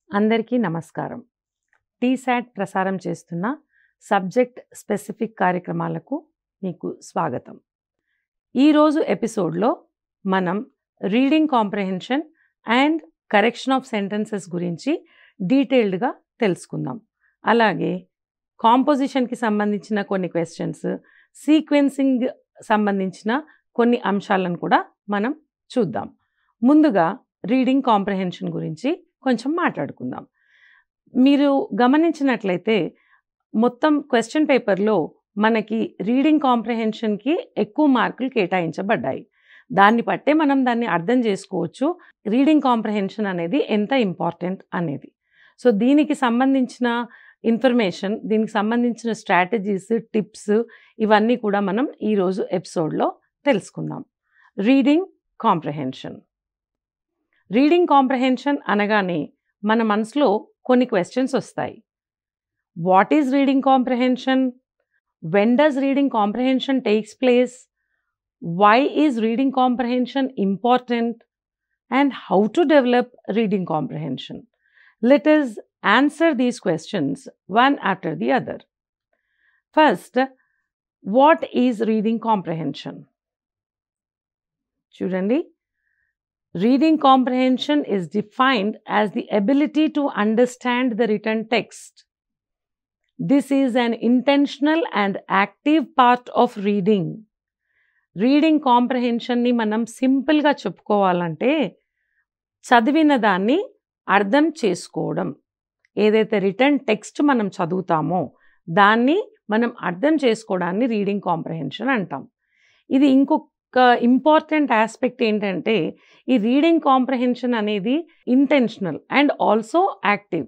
అందరికీ నమస్కారం. టీసాట్ ప్రసారం చేస్తున్న సబ్జెక్ట్ స్పెసిఫిక్ కార్యక్రమాలకు మీకు స్వాగతం. ఈరోజు ఎపిసోడ్లో మనం reading comprehension and correction of sentences గురించి డీటెయిల్డ్గా తెలుసుకుందాం. అలాగే కాంపోజిషన్కి సంబంధించిన కొన్ని క్వశ్చన్స్, సీక్వెన్సింగ్ సంబంధించిన కొన్ని అంశాలను కూడా మనం చూద్దాం. ముందుగా రీడింగ్ కాంప్రహెన్షన్ గురించి కొంచెం మాట్లాడుకుందాం. మీరు గమనించినట్లయితే మొత్తం క్వశ్చన్ పేపర్లో మనకి రీడింగ్ కాంప్రహెన్షన్కి ఎక్కువ మార్కులు కేటాయించబడ్డాయి. దాన్ని బట్టే మనం దాన్ని అర్థం చేసుకోవచ్చు రీడింగ్ కాంప్రహెన్షన్ అనేది ఎంత ఇంపార్టెంట్ అనేది. సో దీనికి సంబంధించిన ఇన్ఫర్మేషన్, దీనికి సంబంధించిన స్ట్రాటజీస్, టిప్స్ ఇవన్నీ కూడా మనం ఈరోజు ఎపిసోడ్లో తెలుసుకుందాం. Reading comprehension. రీడింగ్ కాంప్రహెన్షన్ అనగానే మన మనసులో కొన్ని క్వశ్చన్స్ వస్తాయి. What is reading comprehension? When does reading comprehension takes place? Why is reading comprehension important? And how to develop reading comprehension? Let us answer these questions one after the other. First, what is reading comprehension? చూడండి, reading comprehension is defined as the ability to understand the written text. This is an intentional and active part of reading. Reading comprehension ni manam simple ga చెప్పుకోవాలంటే చదివిన దాన్ని అర్థం చేసుకోవడం. ఏదైతే return text మనం చదువుతామో దాన్ని మనం అర్థం చేసుకోవడాన్ని రీడింగ్ కాంప్రహెన్షన్ అంటాం. ఇది ఇంకొక ఇంపార్టెంట్ ఆస్పెక్ట్ ఏంటంటే, ఈ రీడింగ్ కాంప్రహెన్షన్ అనేది ఇంటెన్షనల్ అండ్ ఆల్సో యాక్టివ్.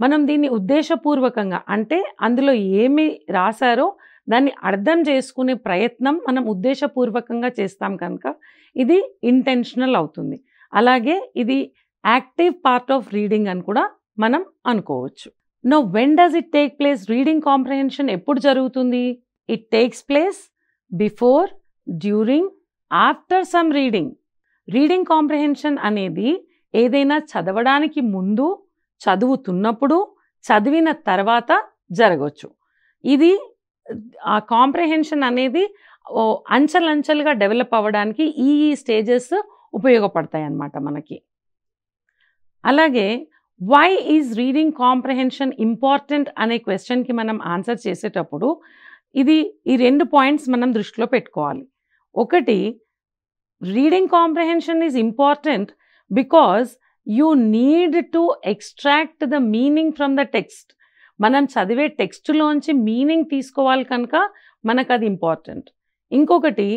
మనం దీన్ని ఉద్దేశపూర్వకంగా, అంటే అందులో ఏమి రాశారో దాన్ని అర్థం చేసుకునే ప్రయత్నం మనం ఉద్దేశపూర్వకంగా చేస్తాం కనుక ఇది ఇంటెన్షనల్ అవుతుంది. అలాగే ఇది యాక్టివ్ పార్ట్ ఆఫ్ రీడింగ్ అని కూడా మనం అనుకోవచ్చు. No when does it take place? Reading comprehension ఎప్పుడు జరుగుతుంది? It takes place before, during, after some reading. Reading comprehension అనేది ఏదైనా చదవడానికి ముందు, చదువుతున్నప్పుడు, చదివిన తర్వాత జరగవచ్చు. ఇది ఆ కాంప్రహెన్షన్ అనేది అంచెలంచెలుగా డెవలప్ అవ్వడానికి ఈ స్టేజెస్ ఉపయోగపడతాయి అన్నమాట మనకి. అలాగే why is reading comprehension important అనే క్వశ్చన్కి మనం ఆన్సర్ చేసేటప్పుడు ఈ రెండు పాయింట్స్ మనం దృష్టిలో పెట్టుకోవాలి. ఒకటి, reading comprehension is important because you need to extract the meaning from the text. మనం చదివే టెక్స్ట్లోంచి మీనింగ్ తీసుకోవాలి కనుక మనకు అది ఇంపార్టెంట్. ఇంకొకటి,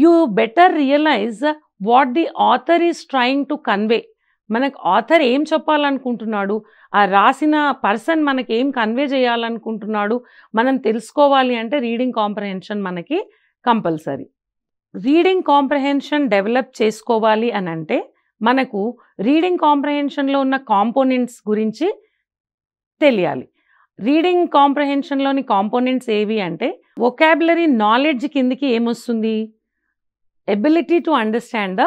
you better realize what the author is trying to convey. మనకు ఆథర్ ఏం చెప్పాలనుకుంటున్నాడు, ఆ రాసిన పర్సన్ మనకి ఏం కన్వే చేయాలనుకుంటున్నాడు మనం తెలుసుకోవాలి అంటే రీడింగ్ కాంప్రహెన్షన్ మనకి కంపల్సరీ. రీడింగ్ కాంప్రహెన్షన్ డెవలప్ చేసుకోవాలి అని అంటే మనకు రీడింగ్ కాంప్రహెన్షన్లో ఉన్న కాంపోనెంట్స్ గురించి తెలియాలి. రీడింగ్ కాంప్రహెన్షన్లోని కాంపోనెంట్స్ ఏవి అంటే, వొకాబులరీ నాలెడ్జ్ కిందికి ఏమొస్తుంది? Ability to understand the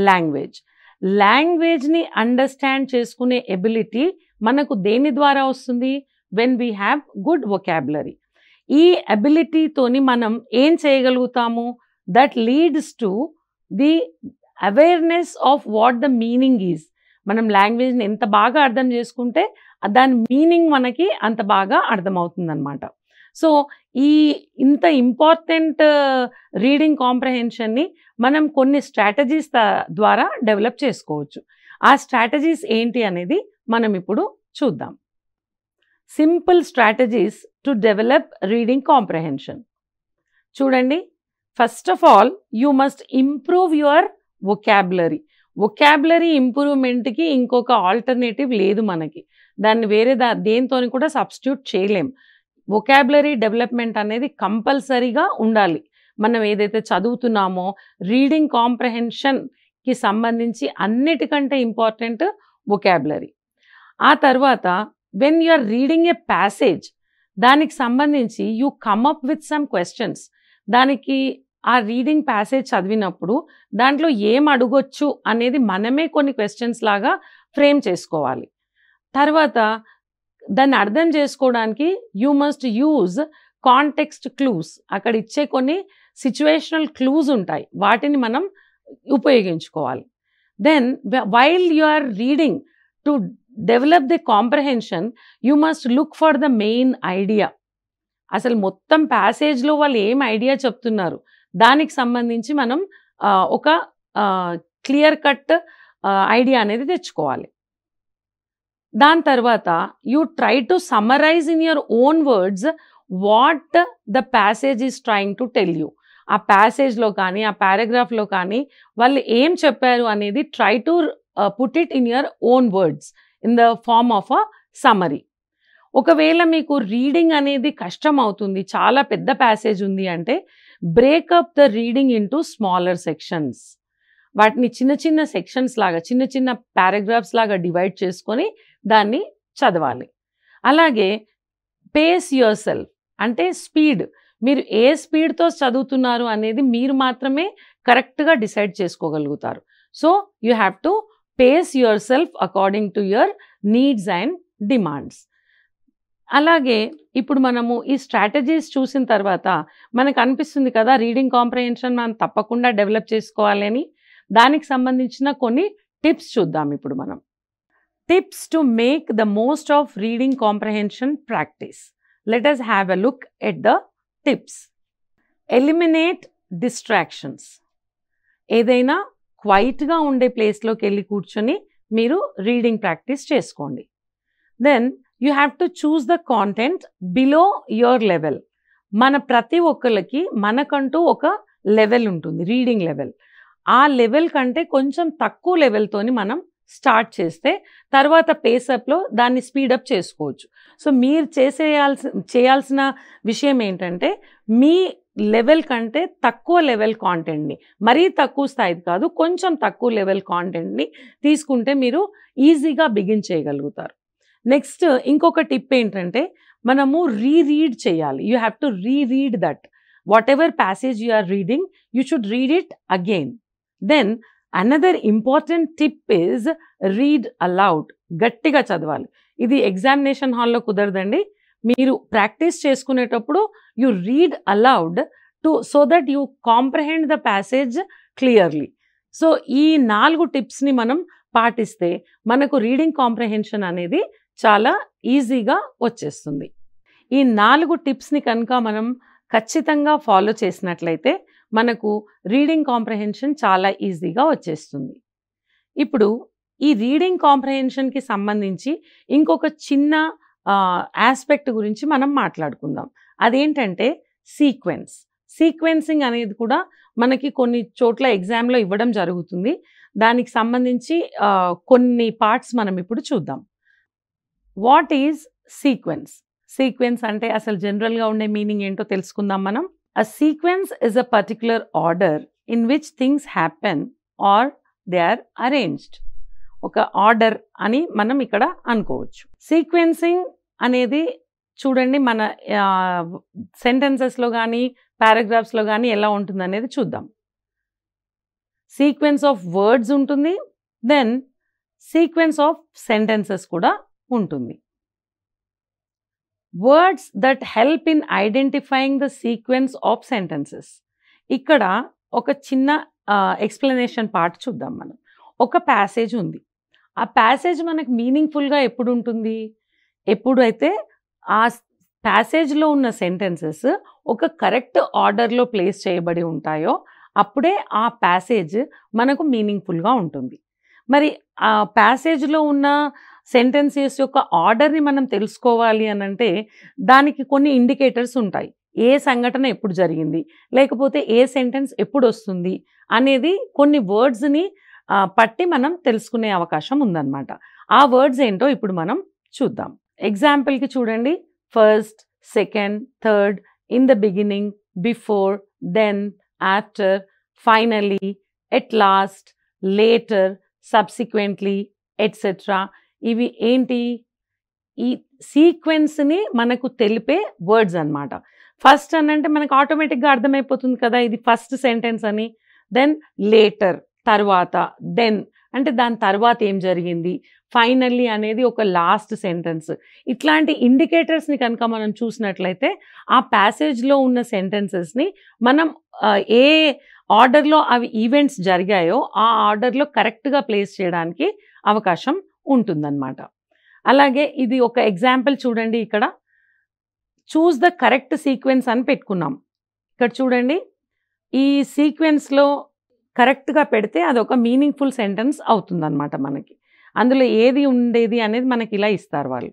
language. లాంగ్వేజ్ని అండర్స్టాండ్ చేసుకునే ఎబిలిటీ మనకు దేని ద్వారా వస్తుంది? When we have good vocabulary. ఈ ఎబిలిటీతోని మనం ఏం చేయగలుగుతాము? That leads to the awareness of what the meaning is. మనం లాంగ్వేజ్ని ఎంత బాగా అర్థం చేసుకుంటే దాని మీనింగ్ మనకి అంత బాగా అర్థమవుతుందన్నమాట. సో ఇంత ఇంపార్టెంట్ రీడింగ్ కాంప్రహెన్షన్ని మనం కొన్ని స్ట్రాటజీస్ ద్వారా డెవలప్ చేసుకోవచ్చు. ఆ స్ట్రాటజీస్ ఏంటి అనేది మనం ఇప్పుడు చూద్దాం. Simple strategies to develop reading comprehension. చూడండి, first of all you must improve your vocabulary. Vocabulary ఇంప్రూవ్మెంట్కి ఇంకొక ఆల్టర్నేటివ్ లేదు మనకి. దాన్ని వేరే దేంతో కూడా సబ్స్టిట్యూట్ చేయలేం. వొకాబులరీ డెవలప్మెంట్ అనేది కంపల్సరీగా ఉండాలి. మనం ఏదైతే చదువుతున్నామో రీడింగ్ కాంప్రహెన్షన్కి సంబంధించి అన్నిటికంటే ఇంపార్టెంట్ వొకాబులరీ. ఆ తర్వాత when you are reading a passage, దానికి సంబంధించి you come up with some questions. దానికి ఆ రీడింగ్ ప్యాసేజ్ చదివినప్పుడు దాంట్లో ఏం అడగొచ్చు అనేది మనమే కొన్ని క్వశ్చన్స్ లాగా ఫ్రేమ్ చేసుకోవాలి. తర్వాత దాన్ని అర్థం చేసుకోవడానికి you must use context clues. అక్కడ ఇచ్చే కొన్ని సిచ్యువేషనల్ క్లూస్ ఉంటాయి, వాటిని మనం ఉపయోగించుకోవాలి. Then while you are reading to develop the comprehension you must look for the main idea. అసలు మొత్తం ప్యాసేజ్లో వాళ్ళు ఏం ఐడియా చెప్తున్నారు దానికి సంబంధించి మనం ఒక క్లియర్ కట్ ఐడియా అనేది తెచ్చుకోవాలి. దాని తర్వాత you try to summarise in your own words what the passage is trying to tell you. ఆ ప్యాసేజ్లో కానీ ఆ పారాగ్రాఫ్లో కానీ వాళ్ళు ఏం చెప్పారు అనేది try to put it in your own words in the form of a summary. ఒకవేళ మీకు రీడింగ్ అనేది కష్టం అవుతుంది, చాలా పెద్ద ప్యాసేజ్ ఉంది అంటే breakup the reading into smaller sections. వాటిని చిన్న చిన్న సెక్షన్స్ లాగా, చిన్న చిన్న పారాగ్రాఫ్స్ లాగా డివైడ్ చేసుకొని దాన్ని చదవాలి. అలాగే పేస్ యువర్ సెల్ఫ్ అంటే స్పీడ్. మీరు ఏ స్పీడ్తో చదువుతున్నారు అనేది మీరు మాత్రమే కరెక్ట్గా డిసైడ్ చేసుకోగలుగుతారు. So you have to pace yourself according to your needs and demands. అలాగే ఇప్పుడు మనము ఈ స్ట్రాటజీస్ చూసిన తర్వాత మనకు అనిపిస్తుంది కదా రీడింగ్ కాంప్రహెన్షన్ మనం తప్పకుండా డెవలప్ చేసుకోవాలి అని. దానికి సంబంధించిన కొన్ని టిప్స్ చూద్దాం ఇప్పుడు మనం. Tips to make the most of reading comprehension practice. Let us have a look at the tips. Eliminate distractions. ఏదైనా క్వైట్గా ఉండే ప్లేస్లోకి వెళ్ళి కూర్చొని మీరు రీడింగ్ ప్రాక్టీస్ చేసుకోండి. Then you have to choose the content below your level. మన ప్రతి ఒక్కరికి మనకంటూ ఒక లెవెల్ ఉంటుంది, రీడింగ్ లెవెల్. ఆ లెవెల్ కంటే కొంచెం తక్కువ లెవెల్తోని మనం స్టార్ట్ చేస్తే తర్వాత పేసప్లో దాన్ని స్పీడప్ చేసుకోవచ్చు. సో మీరు చేయాల్సిన విషయం ఏంటంటే మీ లెవెల్ కంటే తక్కువ లెవెల్ కాంటెంట్ని, మరీ తక్కువ స్థాయిది కాదు, కొంచెం తక్కువ లెవెల్ కాంటెంట్ని తీసుకుంటే మీరు ఈజీగా బిగిన్ చేయగలుగుతారు. నెక్స్ట్ ఇంకొక టిప్ ఏంటంటే మనము రీరీడ్ చేయాలి. You have to reread that whatever passage you are reading, you should read it again. Then another important tip is read aloud. గట్టిగా చదవాలి. ఇది ఎగ్జామినేషన్ హాల్లో కుదరదండి. మీరు ప్రాక్టీస్ చేసుకునేటప్పుడు you read aloud so that you comprehend the passage clearly. So ఈ 4 టిప్స్ని మనం పాటిస్తే మనకు రీడింగ్ కాంప్రహెన్షన్ అనేది చాలా ఈజీగా వచ్చేస్తుంది. ఈ 4 టిప్స్ని కనుక మనం ఖచ్చితంగా ఫాలో చేసినట్లయితే మనకు రీడింగ్ కాంప్రహెన్షన్ చాలా ఈజీగా వచ్చేస్తుంది. ఇప్పుడు ఈ రీడింగ్ కాంప్రహెన్షన్కి సంబంధించి ఇంకొక చిన్న ఆస్పెక్ట్ గురించి మనం మాట్లాడుకుందాం. అదేంటంటే సీక్వెన్స్. సీక్వెన్సింగ్ అనేది కూడా మనకి కొన్ని చోట్ల ఎగ్జామ్లో ఇవ్వడం జరుగుతుంది. దానికి సంబంధించి కొన్ని పార్ట్స్ మనం ఇప్పుడు చూద్దాం. What is sequence? సీక్వెన్స్ అంటే అసలు జనరల్గా ఉండే మీనింగ్ ఏంటో తెలుసుకుందాం మనం. A sequence is a particular order in which things happen or they are arranged. ఒక ఆర్డర్ అని మనం ఇక్కడ అనుకోవచ్చు. సీక్వెన్సింగ్ అనేది చూడండి మన సెంటెన్సెస్లో కానీ పారాగ్రాఫ్స్లో కానీ ఎలా ఉంటుంది అనేది చూద్దాం. సీక్వెన్స్ ఆఫ్ వర్డ్స్ ఉంటుంది, దెన్ సీక్వెన్స్ ఆఫ్ సెంటెన్సెస్ కూడా ఉంటుంది. Words that help in identifying the sequence of sentences. ఇక్కడ ఒక చిన్న ఎక్స్ప్లెనేషన్ పార్ట్ చూద్దాం మనం. ఒక ప్యాసేజ్ ఉంది. ఆ ప్యాసేజ్ మనకు మీనింగ్ఫుల్గా ఎప్పుడు ఉంటుంది? ఎప్పుడైతే ఆ ప్యాసేజ్లో ఉన్న సెంటెన్సెస్ ఒక కరెక్ట్ ఆర్డర్లో ప్లేస్ చేయబడి ఉంటాయో అప్పుడే ఆ ప్యాసేజ్ మనకు మీనింగ్ఫుల్గా ఉంటుంది. మరి ఆ ప్యాసేజ్లో ఉన్న సెంటెన్సెస్ యొక్క ఆర్డర్ని మనం తెలుసుకోవాలి అని అంటే దానికి కొన్ని ఇండికేటర్స్ ఉంటాయి. ఏ సంఘటన ఎప్పుడు జరిగింది, లేకపోతే ఏ సెంటెన్స్ ఎప్పుడు వస్తుంది అనేది కొన్ని వర్డ్స్ని పట్టి మనం తెలుసుకునే అవకాశం ఉందన్నమాట. ఆ వర్డ్స్ ఏంటో ఇప్పుడు మనం చూద్దాం. ఎగ్జాంపుల్కి చూడండి, first, second, third, in the beginning, before, then, after, finally, at last, later, subsequently, etcetera. ఇవి ఏంటి? ఈ సీక్వెన్స్ని మనకు తెలిపే వర్డ్స్ అన్నమాట. ఫస్ట్ అని అంటే మనకు ఆటోమేటిక్గా అర్థమైపోతుంది కదా ఇది ఫస్ట్ సెంటెన్స్ అని. దెన్ లేటర్, తర్వాత, దెన్ అంటే దాని తర్వాత ఏం జరిగింది, ఫైనల్లీ అనేది ఒక లాస్ట్ సెంటెన్స్. ఇట్లాంటి ఇండికేటర్స్ని కనుక మనం చూసినట్లయితే ఆ ప్యాసేజ్లో ఉన్న సెంటెన్సెస్ని మనం ఏ ఆర్డర్లో అవి ఈవెంట్స్ జరిగాయో ఆ ఆర్డర్లో కరెక్ట్గా ప్లేస్ చేయడానికి అవకాశం ఉంటుందన్నమాట. అలాగే ఇది ఒక ఎగ్జాంపుల్ చూడండి. ఇక్కడ చూస్ ద కరెక్ట్ సీక్వెన్స్ అని పెట్టుకున్నాం. ఇక్కడ చూడండి, ఈ సీక్వెన్స్లో కరెక్ట్గా పెడితే అదొక మీనింగ్ఫుల్ సెంటెన్స్ అవుతుందన్నమాట మనకి. అందులో ఏది ఉండేది అనేది మనకి ఇలా ఇస్తారు వాళ్ళు.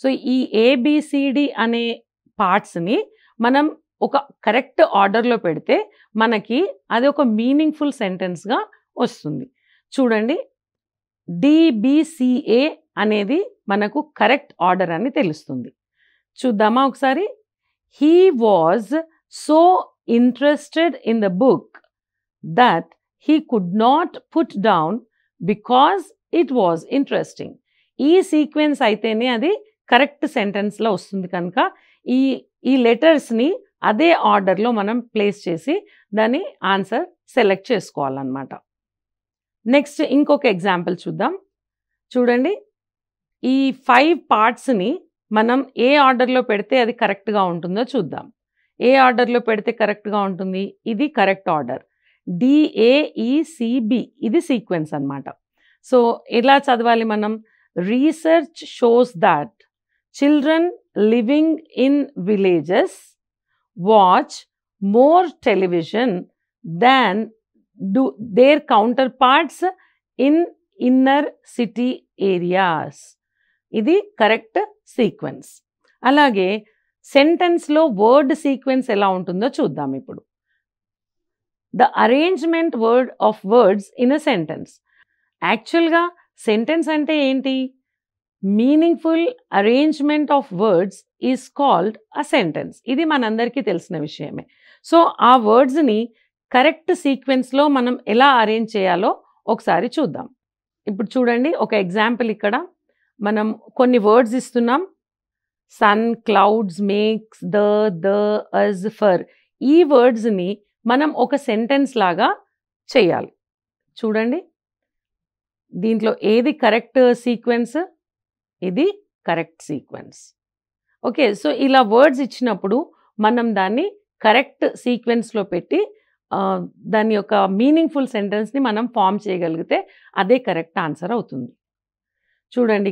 సో ఈ ఏబిసిడి అనే పార్ట్స్ని మనం ఒక కరెక్ట్ ఆర్డర్లో పెడితే మనకి అది ఒక మీనింగ్ఫుల్ సెంటెన్స్గా వస్తుంది. చూడండి, డిబిసిఏ అనేది మనకు కరెక్ట్ ఆర్డర్ అని తెలుస్తుంది. చూద్దామా ఒకసారి. He was so interested in the book that he could not put down because it was interesting. ఈ సీక్వెన్స్ అయితేనే అది కరెక్ట్ సెంటెన్స్లో వస్తుంది కనుక ఈ లెటర్స్ని అదే ఆర్డర్లో మనం ప్లేస్ చేసి దాని ఆన్సర్ సెలెక్ట్ చేసుకోవాలన్నమాట. నెక్స్ట్ ఇంకొక ఎగ్జాంపుల్ చూద్దాం. చూడండి, ఈ 5 పార్ట్స్ని మనం ఏ ఆర్డర్లో పెడితే అది కరెక్ట్గా ఉంటుందో చూద్దాం. ఏ ఆర్డర్లో పెడితే కరెక్ట్గా ఉంటుంది? ఇది కరెక్ట్ ఆర్డర్. DAECB ఇది సీక్వెన్స్ అన్నమాట. సో ఎలా చదవాలి మనం? Research shows that children living in villages watch more television than do their counterparts in inner city areas. ఇది కరెక్ట్ సీక్వెన్స్. అలాగే సెంటెన్స్లో వర్డ్ సీక్వెన్స్ ఎలా ఉంటుందో చూద్దాం ఇప్పుడు. The arrangement of words in a sentence. యాక్చువల్గా సెంటెన్స్ అంటే ఏంటి? Meaningful arrangement of words is called a sentence. ఇది మనందరికీ తెలిసిన విషయమే. సో ఆ వర్డ్స్ని కరెక్ట్ సీక్వెన్స్లో మనం ఎలా అరేంజ్ చేయాలో ఒకసారి చూద్దాం. ఇప్పుడు చూడండి, ఒక ఎగ్జాంపుల్. ఇక్కడ మనం కొన్ని వర్డ్స్ ఇస్తున్నాం. Sun, clouds, makes, the, as, for. ఈ వర్డ్స్ని మనం ఒక సెంటెన్స్ లాగా చేయాలి. చూడండి, దీంట్లో ఏది కరెక్ట్ సీక్వెన్స్? ఇది కరెక్ట్ సీక్వెన్స్. ఓకే, సో ఇలా వర్డ్స్ ఇచ్చినప్పుడు మనం దాన్ని కరెక్ట్ సీక్వెన్స్లో పెట్టి దాని యొక్క మీనింగ్ఫుల్ సెంటెన్స్ని మనం ఫామ్ చేయగలిగితే అదే కరెక్ట్ ఆన్సర్ అవుతుంది. చూడండి,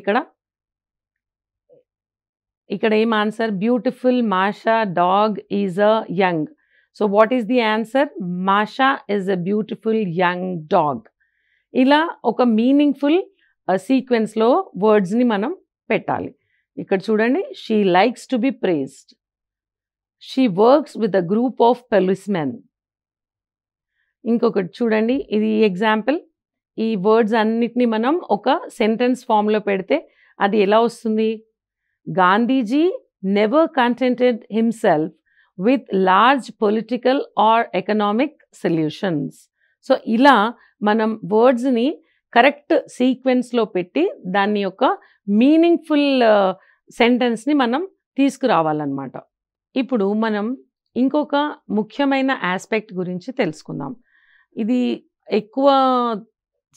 ఇక్కడ ఏం answer? Beautiful Masha dog is a young. So what is the answer? Masha is a beautiful young dog. ఇలా ఒక మీనింగ్ఫుల్ సీక్వెన్స్లో వర్డ్స్ని మనం పెట్టాలి. ఇక్కడ చూడండి, she likes to be praised. She works with a group of policemen. ఇంకొకటి చూడండి, ఇది example. ఈ వర్డ్స్ అన్నిటినీ మనం ఒక సెంటెన్స్ ఫామ్లో పెడితే అది ఎలా వస్తుంది? Gandhiji never కంటెంటెడ్ himself with large political or economic solutions. So ఇలా మనం వర్డ్స్ని కరెక్ట్ సీక్వెన్స్లో పెట్టి దాని యొక్క మీనింగ్ఫుల్ సెంటెన్స్ని మనం తీసుకురావాలన్నమాట. ఇప్పుడు మనం ఇంకొక ముఖ్యమైన ఆస్పెక్ట్ గురించి తెలుసుకుందాం. ఇది ఎక్కువ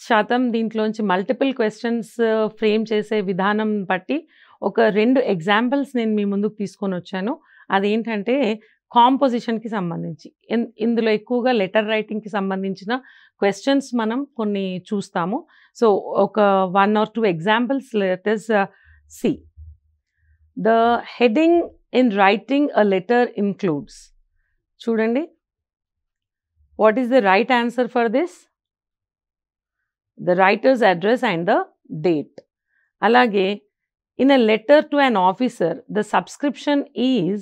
శాతం దీంట్లోంచి మల్టిపుల్ క్వశ్చన్స్ ఫ్రేమ్ చేసే విధానం బట్టి ఒక 2 ఎగ్జాంపుల్స్ నేను మీ ముందుకు తీసుకొని వచ్చాను. అదేంటంటే కాంపోజిషన్కి సంబంధించి. ఇందులో ఎక్కువగా లెటర్ రైటింగ్కి సంబంధించిన క్వశ్చన్స్ మనం కొన్ని చూస్తాము. సో ఒక 1 or 2 examples let us see. The heading in writing a letter includes. చూడండి, what is the right answer for this? The writer's address and the date. అలాగే in a letter to an officer the subscription is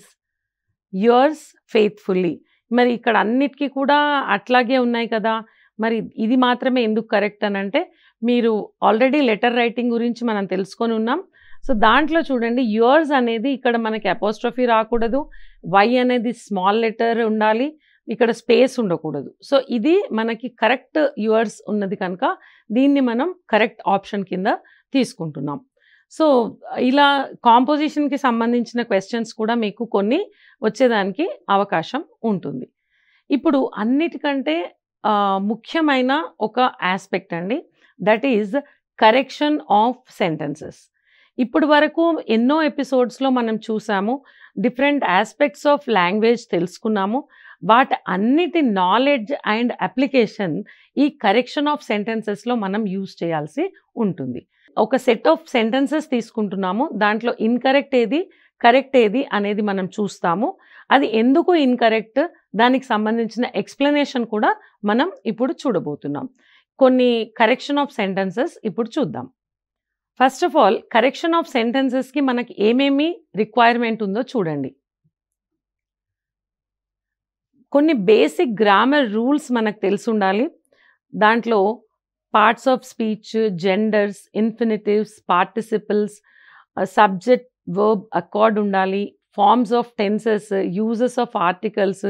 yours faithfully. మరి ఇక్కడ అన్నిటికీ కూడా అట్లాగే ఉన్నాయి కదా, మరి ఇది మాత్రమే ఎందుకు కరెక్ట్ అని అంటే, మీరు ఆల్రెడీ లెటర్ రైటింగ్ గురించి మనం తెలుసుకొని ఉన్నాం. సో దాంట్లో చూడండి, యువర్స్ అనేది ఇక్కడ మనకి అపోస్ట్రఫీ రాకూడదు, వై అనేది స్మాల్ లెటర్ ఉండాలి, ఇక్కడ స్పేస్ ఉండకూడదు. సో ఇది మనకి కరెక్ట్ యువర్స్ ఉన్నది కనుక దీన్ని మనం కరెక్ట్ ఆప్షన్ కింద తీసుకుంటున్నాం. సో ఇలా కాంపోజిషన్కి సంబంధించిన క్వశ్చన్స్ కూడా మీకు కొన్ని వచ్చేదానికి అవకాశం ఉంటుంది. ఇప్పుడు అన్నిటికంటే ముఖ్యమైన ఒక ఆస్పెక్ట్ అండి. That is correction of sentences. ఇప్పుడు వరకు ఎన్నో ఎపిసోడ్స్‌లో మనం చూసాము. డిఫరెంట్ ఆస్పెక్ట్స్ ఆఫ్ లాంగ్వేజ్ తెలుసుకున్నాము. వాటి అన్నిటి నాలెడ్జ్ అండ్ అప్లికేషన్ ఈ కరెక్షన్ ఆఫ్ సెంటెన్సెస్‌లో మనం యూజ్ చేయాల్సి ఉంటుంది. ఒక సెట్ ఆఫ్ సెంటెన్సెస్ తీసుకుంటున్నాము. దాంట్లో ఇన్‌కరెక్ట్ ఏది, కరెక్ట్ ఏది అనేది మనం చూస్తాము. అది ఎందుకు ఇన్‌కరెక్ట్, దానికి సంబంధించిన ఎక్స్‌ప్లనేషన్ కూడా మనం ఇప్పుడు చూడబోతున్నాం. కొన్ని కరెక్షన్ ఆఫ్ సెంటెన్సెస్ ఇప్పుడు చూద్దాం. First of all correction of సెంటెన్సెస్‌కి మనకి ఏమేమి రిక్వైర్మెంట్ ఉందో చూడండి. కొన్ని బేసిక్ గ్రామర్ రూల్స్ మనకు తెలిసుండాలి. దాంట్లో parts of speech, genders, infinitives, participles, subject, verb, accord ఉండాలి. Forms of tenses, uses of articles.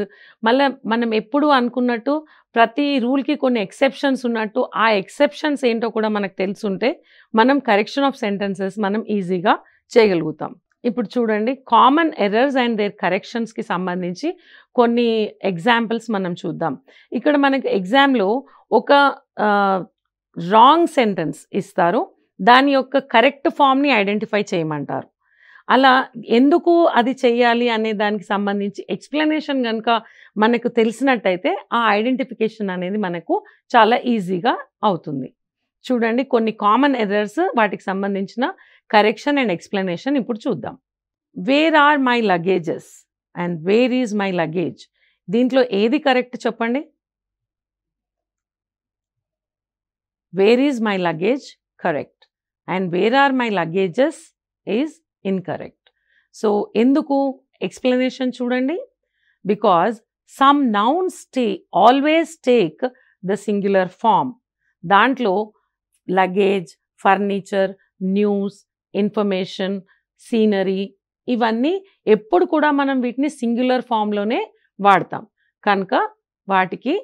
మళ్ళా మనం ఎప్పుడు అనుకున్నట్టు ప్రతి రూల్‌కి కొన్ని ఎక్సెప్షన్స్ ఉన్నట్టు ఆ ఎక్సెప్షన్స్ ఏంటో కూడా మనకు తెలుసుంటే మనం కరెక్షన్ ఆఫ్ సెంటెన్సెస్ మనం ఈజీగా చేయగలుగుతాం. ఇప్పుడు చూడండి, కామన్ ఎర్రర్స్ అండ్ దేర్ కరెక్షన్స్‌కి సంబంధించి కొన్ని ఎగ్జాంపుల్స్ మనం చూద్దాం. ఇక్కడ మనకి ఎగ్జామ్‌లో ఒక రాంగ్ సెంటెన్స్ ఇస్తారు. దాని యొక్క కరెక్ట్ ఫామ్‌ని ఐడెంటిఫై చేయమంటారు. అలా ఎందుకు అది చేయాలి అనే దానికి సంబంధించి ఎక్స్‌ప్లనేషన్ గనుక మనకు తెలిసినట్టయితే ఆ ఐడెంటిఫికేషన్ అనేది మనకు చాలా ఈజీగా అవుతుంది. చూడండి, కొన్ని కామన్ ఎర్రర్స్, వాటికి సంబంధించిన కరెక్షన్ అండ్ ఎక్స్‌ప్లనేషన్ ఇప్పుడు చూద్దాం. Where are my luggages and where is my luggage. దీంట్లో ఏది కరెక్ట్ చెప్పండి? Where is my luggage correct and where are my luggages is incorrect. So ఎందుకు ఎక్స్‌ప్లనేషన్ చూడండి. Because some nouns always take the singular form. దాంట్లో luggage, furniture, news, information, scenery ఇవన్నీ ఎప్పుడు కూడా మనం వీటిని సింగులర్ ఫామ్‌లోనే వాడతాం. కనుక వాటికి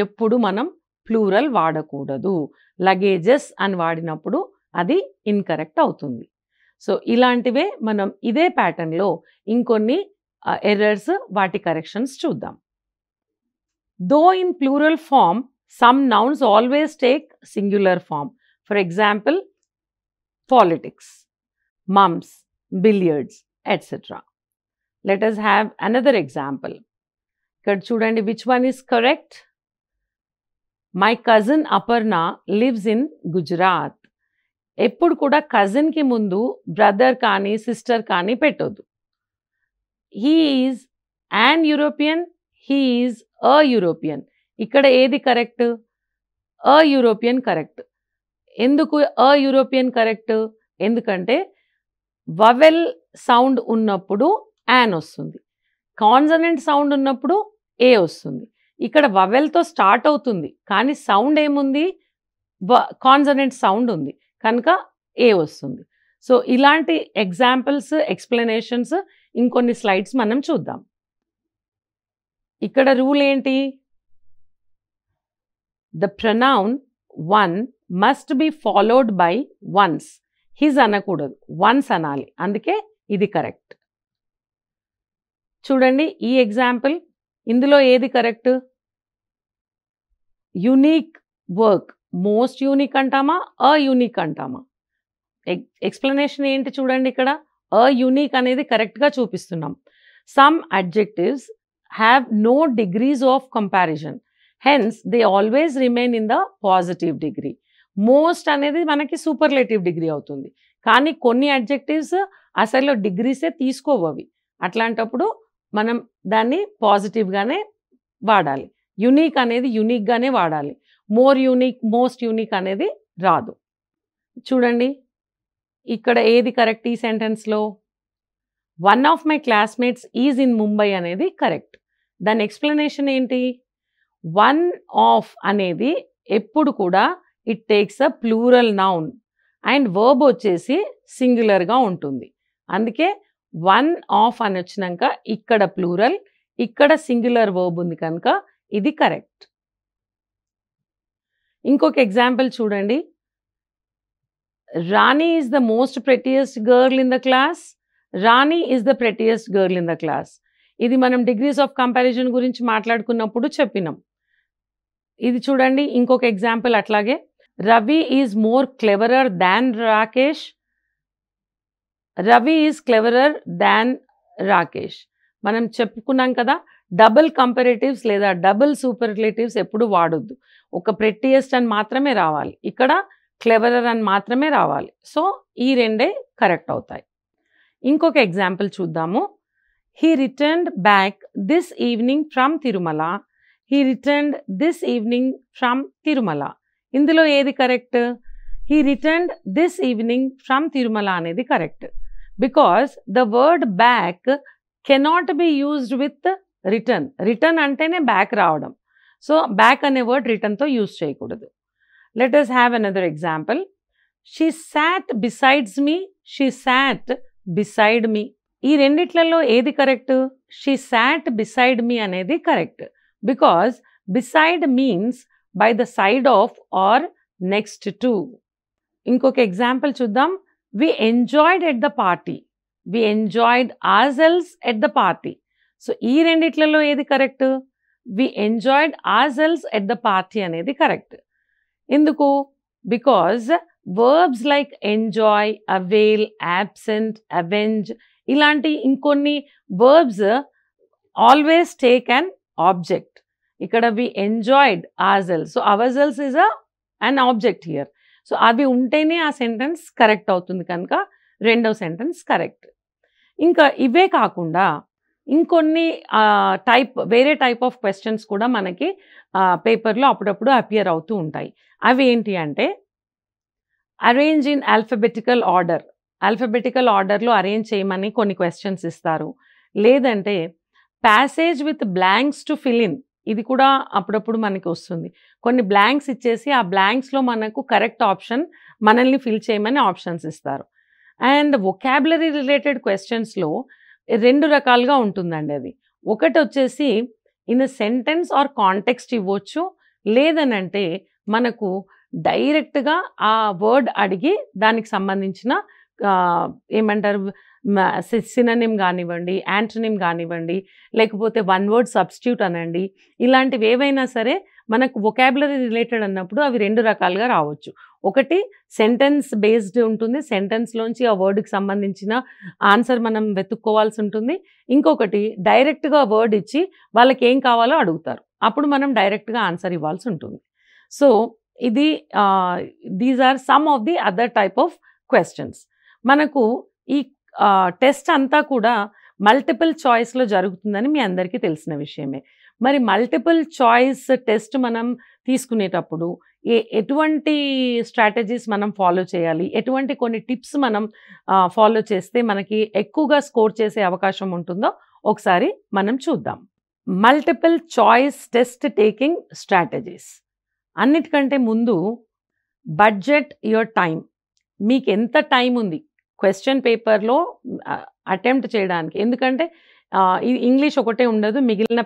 ఎప్పుడు మనం ప్లూరల్ వాడకూడదు. లగేజెస్ అని వాడినప్పుడు అది ఇన్కరెక్ట్ అవుతుంది. సో ఇలాంటివే మనం ఇదే ప్యాటర్న్‌లో ఇంకొన్ని ఎర్రర్స్, వాటి కరెక్షన్స్ చూద్దాం. Though in plural form some nouns always take singular form. For example politics, mumps, billiards etcetera. Let us have another example. ఇక్కడ చూడండి, which one is correct? My cousin Aparna lives in Gujarat. ఎప్పుడు కూడా కజిన్‌కి ముందు brother కానీ sister కానీ పెట్టొద్దు. He is an European, he is a European. ఇక్కడ ఏది కరెక్ట్? A European correct. ఎందుకు అ యూరోపియన్ కరెక్ట్? ఎందుకంటే వవెల్ సౌండ్ ఉన్నప్పుడు యాన్ వస్తుంది, కాన్సనెంట్ సౌండ్ ఉన్నప్పుడు ఏ వస్తుంది. ఇక్కడ వవెల్తో స్టార్ట్ అవుతుంది కానీ సౌండ్ ఏముంది? కాన్సనెంట్ సౌండ్ ఉంది కనుక ఏ వస్తుంది. సో ఇలాంటి ఎగ్జాంపుల్స్, ఎక్స్‌ప్లనేషన్స్ ఇంకొన్ని స్లైడ్స్ మనం చూద్దాం. ఇక్కడ రూల్ ఏంటి? The pronoun one must be followed by one's. His అనకూడదు, వన్స్ అనాలి. అందుకే ఇది కరెక్ట్. చూడండి ఈ ఎగ్జాంపుల్, ఇందులో ఏది correct? Unique work, most unique అంటామా, అ యూనిక్ అంటామా? ఎక్స్‌ప్లనేషన్ ఏంటి చూడండి, ఇక్కడ అ యూనిక్ అనేది కరెక్ట్‌గా చూపిస్తున్నాం. Some adjectives have no degrees of comparison, hence they always remain in the positive degree. Most అనేది మనకి సూపర్లేటివ్ డిగ్రీ అవుతుంది, కానీ కొన్ని అడ్జెక్టివ్స్ అసలు డిగ్రీసే తీసుకోవు అవి. అట్లాంటప్పుడు మనం దాన్ని పాజిటివ్గానే వాడాలి. యునీక్ అనేది యునీక్గానే వాడాలి. మోర్ యూనిక్, మోస్ట్ యూనిక్ అనేది రాదు. చూడండి ఇక్కడ ఏది కరెక్ట్ ఈ సెంటెన్స్లో? One of my classmates is in Mumbai అనేది కరెక్ట్. దాని ఎక్స్‌ప్లనేషన్ ఏంటి? వన్ ఆఫ్ అనేది ఎప్పుడు కూడా it takes a plural noun and verb వచ్చేసి సింగులర్గా ఉంటుంది. అందుకే వన్ ఆఫ్ అని వచ్చినాక ఇక్కడ ప్లూరల్, ఇక్కడ సింగులర్ వర్బ్ ఉంది కనుక ఇది కరెక్ట్. ఇంకొక ఎగ్జాంపుల్ చూడండి, Rani is the most prettiest girl in the class. Rani is the prettiest girl in the class. ఇది మనం డిగ్రీస్ ఆఫ్ కంపారిజన్ గురించి మాట్లాడుకున్నప్పుడు చెప్పినాం. ఇది చూడండి ఇంకొక ఎగ్జాంపుల్ అట్లాగే. Ravi is more cleverer than Rakesh. Ravi is cleverer than Rakesh. మనం చెప్పుకున్నాం కదా, డబుల్ కంపారేటివ్స్ లేదా డబుల్ సూపర్లేటివ్స్ ఎప్పుడు వాడొద్దు. ఒక ప్రెట్టియెస్ట్ అని మాత్రమే రావాలి, ఇక్కడ క్లెవరర్ అని మాత్రమే రావాలి. సో ఈ రెండే కరెక్ట్ అవుతాయి. ఇంకొక ఎగ్జాంపుల్ చూద్దాము. He returned back this evening from Tirumala. He returned this evening from Tirumala. ఇందులో ఏది correct? He returned this evening from Tirumala అనేది correct. Because the word back cannot be used with return. Return అంటేనే back రావడం. So back అనే word రిటర్న్తో use చేయకూడదు. Let us have another example. She sat besides me. She sat beside me. ఈ రెండిట్లలో ఏది correct? She sat beside me అనేది correct. Because beside means by the side of or next to. ఇంకొక example చూద్దాం. We enjoyed at the party. We enjoyed ourselves at the party. So ఈ రెండిట్లలో ఏది కరెక్ట్? We enjoyed ourselves at the party అనేది కరెక్ట్. ఎందుకు? Because verbs like enjoy, avail, absent, avenge ఇలాంటి ఇంకొన్ని verbs always take an object. ఇక్కడ we enjoyed ourselves. So ourselves is an object here. So అవి ఉంటేనే ఆ సెంటెన్స్ కరెక్ట్ అవుతుంది, కనుక రెండవ సెంటెన్స్ కరెక్ట్. ఇంకా ఇవే కాకుండా ఇంకొన్ని వేరే టైప్ ఆఫ్ క్వశ్చన్స్ కూడా మనకి పేపర్లో అప్పుడప్పుడు అపియర్ అవుతూ ఉంటాయి. అవి ఏంటి అంటే, arrange in alphabetical order. Alphabetical ఆర్డర్లో అరేంజ్ చేయమని కొన్ని క్వశ్చన్స్ ఇస్తారు. లేదంటే passage with blanks to fill in, ఇది కూడా అప్పుడప్పుడు మనకి వస్తుంది. కొన్ని బ్లాంక్స్ ఇచ్చేసి ఆ బ్లాంక్స్లో మనకు కరెక్ట్ ఆప్షన్ మనల్ని ఫిల్ చేయమని ఆప్షన్స్ ఇస్తారు. అండ్ వొకాబులరీ రిలేటెడ్ క్వశ్చన్స్లో రెండు రకాలుగా ఉంటుందండి అది. ఒకటి వచ్చేసి ఇన్ సెంటెన్స్ ఆర్ కాంటెక్స్ట్ ఇవ్వచ్చు, లేదనంటే మనకు డైరెక్ట్గా ఆ వర్డ్ అడిగి దానికి సంబంధించిన ఏమంటారు సినోనిమ్ కానివ్వండి, యాంటోనిమ్ కానివ్వండి, లేకపోతే వన్ వర్డ్ సబ్స్టిట్యూట్ అనండి, ఇలాంటివి ఏవైనా సరే మనకు వొకాబులరీ రిలేటెడ్ అన్నప్పుడు అవి రెండు రకాలుగా రావచ్చు. ఒకటి సెంటెన్స్ బేస్డ్ ఉంటుంది, సెంటెన్స్లోంచి ఆ వర్డ్కి సంబంధించిన ఆన్సర్ మనం వెతుక్కోవాల్సి ఉంటుంది. ఇంకొకటి డైరెక్ట్గా వర్డ్ ఇచ్చి వాళ్ళకి ఏం కావాలో అడుగుతారు, అప్పుడు మనం డైరెక్ట్గా ఆన్సర్ ఇవ్వాల్సి ఉంటుంది. సో ఇది these are some of the other type of questions. మనకు ఈ టెస్ట్ అంతా కూడా మల్టిపుల్ చాయిస్లో జరుగుతుందని మీ అందరికీ తెలిసిన విషయమే. మరి మల్టిపుల్ చాయిస్ టెస్ట్ మనం తీసుకునేటప్పుడు ఎటువంటి స్ట్రాటజీస్ మనం ఫాలో చేయాలి, ఎటువంటి కొన్ని టిప్స్ మనం ఫాలో చేస్తే మనకి ఎక్కువగా స్కోర్ చేసే అవకాశం ఉంటుందో ఒకసారి మనం చూద్దాం. Multiple choice test taking strategies. అన్నిటికంటే ముందు బడ్జెట్ యువర్ టైం. మీకు ఎంత టైం ఉంది క్వశ్చన్ పేపర్లో అటెంప్ట్ చేయడానికి? ఎందుకంటే ఇంగ్లీష్ ఒకటే ఉండదు, మిగిలిన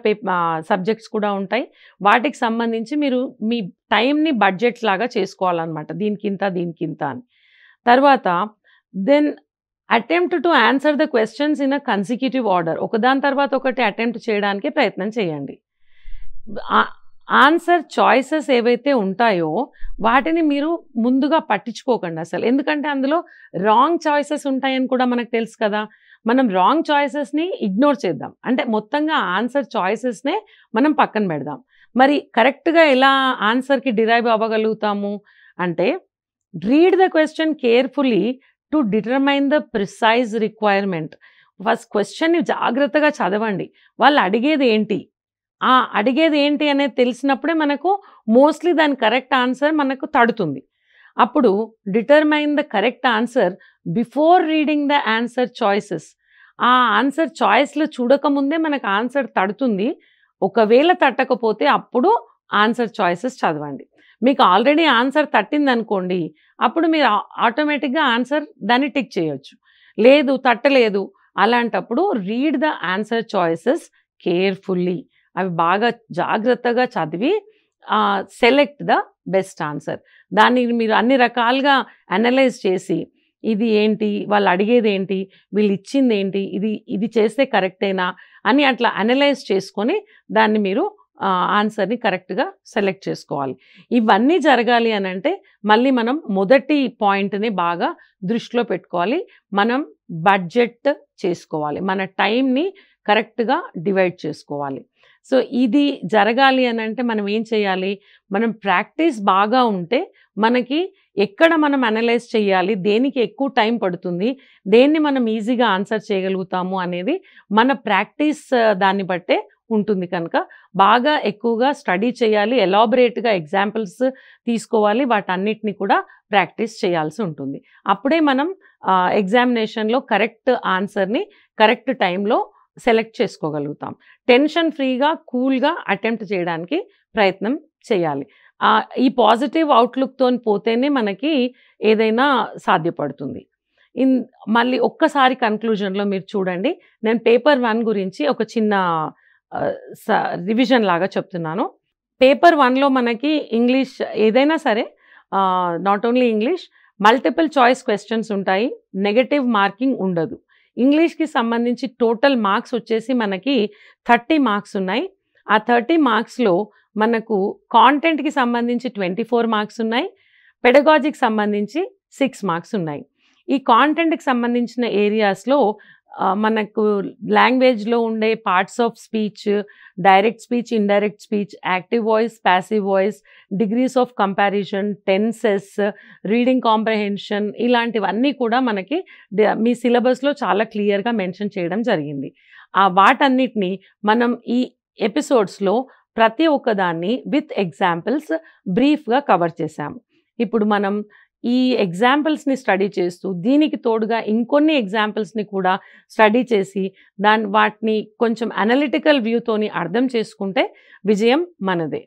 సబ్జెక్ట్స్ కూడా ఉంటాయి. వాటికి సంబంధించి మీరు మీ టైంని బడ్జెట్ లాగా చేసుకోవాలన్నమాట, దీనికింత దీనికింత అని. తర్వాత then attempt to answer the questions in a consecutive order. ఒకదాని తర్వాత ఒకటి అటెంప్ట్ చేయడానికి ప్రయత్నం చేయండి. ఆన్సర్ చాయిసెస్ ఏవైతే ఉంటాయో వాటిని మీరు ముందుగా పట్టించుకోకండి అసలు, ఎందుకంటే అందులో రాంగ్ చాయిసెస్ ఉంటాయని కూడా మనకు తెలుసు కదా. మనం రాంగ్ చాయిసెస్ని ఇగ్నోర్ చేద్దాం, అంటే మొత్తంగా ఆన్సర్ చాయిసెస్నే మనం పక్కన పెడదాం. మరి కరెక్ట్గా ఎలా ఆన్సర్కి డిరైవ్ అవ్వగలుగుతాము అంటే, read the question carefully to determine the precise requirement. First క్వశ్చన్ని జాగ్రత్తగా చదవండి, వాళ్ళు అడిగేది ఏంటి, అడిగేది ఏంటి అనేది తెలిసినప్పుడే మనకు మోస్ట్లీ దాని కరెక్ట్ ఆన్సర్ మనకు తడుతుంది. అప్పుడు determine the correct answer before reading the answer choices. ఆ ఆన్సర్ చాయిస్లు చూడకముందే మనకు ఆన్సర్ తడుతుంది. ఒకవేళ తట్టకపోతే అప్పుడు ఆన్సర్ చాయిసెస్ చదవండి. మీకు ఆల్రెడీ ఆన్సర్ తట్టిందనుకోండి, అప్పుడు మీరు ఆటోమేటిక్గా ఆన్సర్ దాన్ని టిక్ చేయొచ్చు. లేదు తట్టలేదు అలాంటప్పుడు read the answer choices carefully. అవి బాగా జాగ్రత్తగా చదివి సెలెక్ట్ ద బెస్ట్ ఆన్సర్. దాన్ని మీరు అన్ని రకాలుగా అనలైజ్ చేసి ఇది ఏంటి, వాళ్ళు అడిగేది ఏంటి, వీళ్ళు ఇచ్చింది ఏంటి, ఇది చేస్తే కరెక్టేనా అని అట్లా అనలైజ్ చేసుకొని దాన్ని మీరు ఆన్సర్ని కరెక్ట్గా సెలెక్ట్ చేసుకోవాలి. ఇవన్నీ జరగాలి అని అంటే మళ్ళీ మనం మొదటి పాయింట్ని బాగా దృష్టిలో పెట్టుకోవాలి. మనం బడ్జెట్ చేసుకోవాలి, మన టైంని కరెక్ట్గా డివైడ్ చేసుకోవాలి. సో ఇది జరగాలి అని అంటే మనం ఏం చేయాలి, మనం ప్రాక్టీస్ బాగా ఉంటే మనకి ఎక్కడ మనం అనలైజ్ చేయాలి, దేనికి ఎక్కువ టైం పడుతుంది, దేన్ని మనం ఈజీగా ఆన్సర్ చేయగలుగుతాము అనేది మన ప్రాక్టీస్ దాన్ని బట్టే ఉంటుంది. కనుక బాగా ఎక్కువగా స్టడీ చేయాలి, ఎలాబరేట్గా ఎగ్జాంపుల్స్ తీసుకోవాలి, వాటన్నిటిని కూడా ప్రాక్టీస్ చేయాల్సి ఉంటుంది. అప్పుడే మనం ఎగ్జామినేషన్లో కరెక్ట్ ఆన్సర్ని కరెక్ట్ టైంలో సెలెక్ట్ చేసుకోగలుగుతాం. టెన్షన్ ఫ్రీగా కూల్గా అటెంప్ట్ చేయడానికి ప్రయత్నం చేయాలి. ఈ పాజిటివ్ అవుట్లుక్తో పోతేనే మనకి ఏదైనా సాధ్యపడుతుంది. మళ్ళీ ఒక్కసారి కన్క్లూజన్లో మీరు చూడండి, నేను పేపర్ 1 గురించి ఒక చిన్న రివిజన్ లాగా చెప్తున్నాను. పేపర్ 1లో మనకి ఇంగ్లీష్ ఏదైనా సరే, not only English, multiple choice questions ఉంటాయి, నెగటివ్ మార్కింగ్ ఉండదు. ఇంగ్లీష్కి సంబంధించి టోటల్ మార్క్స్ వచ్చేసి మనకి 30 మార్క్స్ ఉన్నాయి. ఆ 30 మార్క్స్లో మనకు కాంటెంట్కి సంబంధించి 24 మార్క్స్ ఉన్నాయి, పెడగాజీకి సంబంధించి 6 మార్క్స్ ఉన్నాయి. ఈ కాంటెంట్కి సంబంధించిన ఏరియాస్లో మనకు లాంగ్వేజ్లో ఉండే parts of speech, direct speech, indirect speech, active voice, passive voice, degrees of comparison, tenses, reading comprehension, ఇలాంటివన్నీ కూడా మనకి మీ సిలబస్లో చాలా క్లియర్గా మెన్షన్ చేయడం జరిగింది. వాటన్నిటిని మనం ఈ ఎపిసోడ్స్లో ప్రతి ఒక్కదాన్ని విత్ ఎగ్జాంపుల్స్ బ్రీఫ్గా కవర్ చేశాము. ఇప్పుడు మనం ఈ ఎగ్జాంపుల్స్ని స్టడీ చేస్తూ దీనికి తోడుగా ఇంకొన్ని ఎగ్జాంపుల్స్ని కూడా స్టడీ చేసి వాటిని కొంచెం అనలిటికల్ వ్యూతోని అర్థం చేసుకుంటే విజయం మనదే.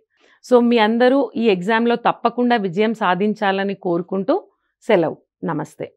సో మీ అందరూ ఈ ఎగ్జామ్లో తప్పకుండా విజయం సాధించాలని కోరుకుంటూ సెలవు. నమస్తే.